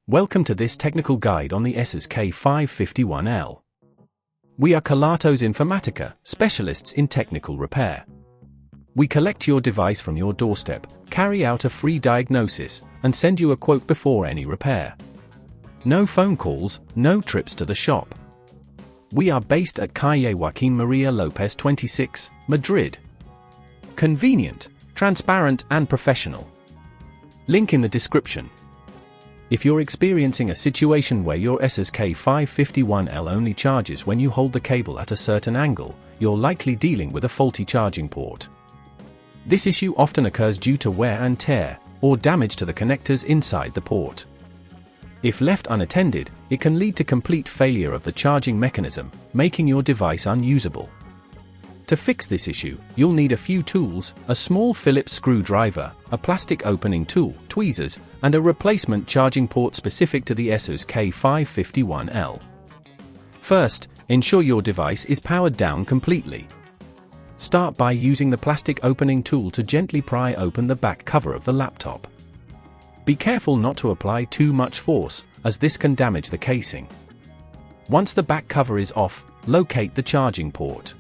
Welcome to this technical guide on the Asus K551L. We are Kelatos Informatica, specialists in technical repair. We collect your device from your doorstep, carry out a free diagnosis, and send you a quote before any repair. No phone calls, no trips to the shop. We are based at Calle Joaquín María López 26, Madrid. Convenient, transparent and professional. Link in the description. If you're experiencing a situation where your Asus K551L only charges when you hold the cable at a certain angle, you're likely dealing with a faulty charging port. This issue often occurs due to wear and tear, or damage to the connectors inside the port. If left unattended, it can lead to complete failure of the charging mechanism, making your device unusable. To fix this issue, you'll need a few tools: a small Phillips screwdriver, a plastic opening tool, tweezers, and a replacement charging port specific to the Asus K551L. First, ensure your device is powered down completely. Start by using the plastic opening tool to gently pry open the back cover of the laptop. Be careful not to apply too much force, as this can damage the casing. Once the back cover is off, locate the charging port.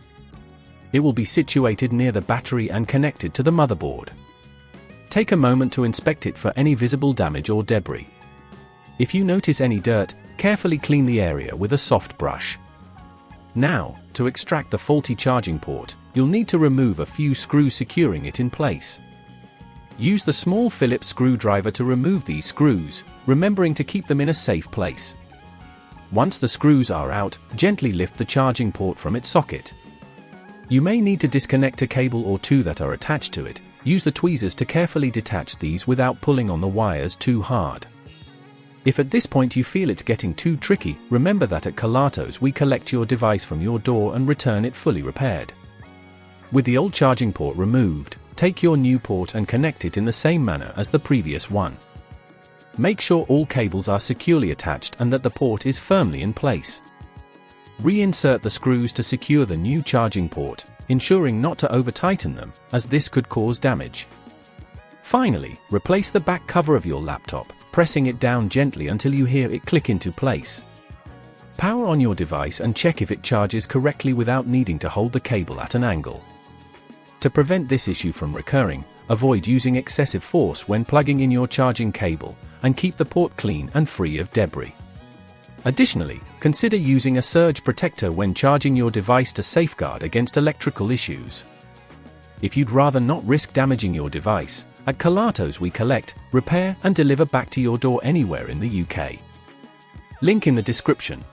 It will be situated near the battery and connected to the motherboard. Take a moment to inspect it for any visible damage or debris. If you notice any dirt, carefully clean the area with a soft brush. Now, to extract the faulty charging port, you'll need to remove a few screws securing it in place. Use the small Phillips screwdriver to remove these screws, remembering to keep them in a safe place. Once the screws are out, gently lift the charging port from its socket. You may need to disconnect a cable or two that are attached to it. Use the tweezers to carefully detach these without pulling on the wires too hard. If at this point you feel it's getting too tricky, remember that at Kelatos we collect your device from your door and return it fully repaired. With the old charging port removed, take your new port and connect it in the same manner as the previous one. Make sure all cables are securely attached and that the port is firmly in place. Reinsert the screws to secure the new charging port, ensuring not to over-tighten them, as this could cause damage. Finally, replace the back cover of your laptop, pressing it down gently until you hear it click into place. Power on your device and check if it charges correctly without needing to hold the cable at an angle. To prevent this issue from recurring, avoid using excessive force when plugging in your charging cable, and keep the port clean and free of debris. Additionally, consider using a surge protector when charging your device to safeguard against electrical issues. If you'd rather not risk damaging your device, at Kelatos we collect, repair and deliver back to your door anywhere in the UK. Link in the description.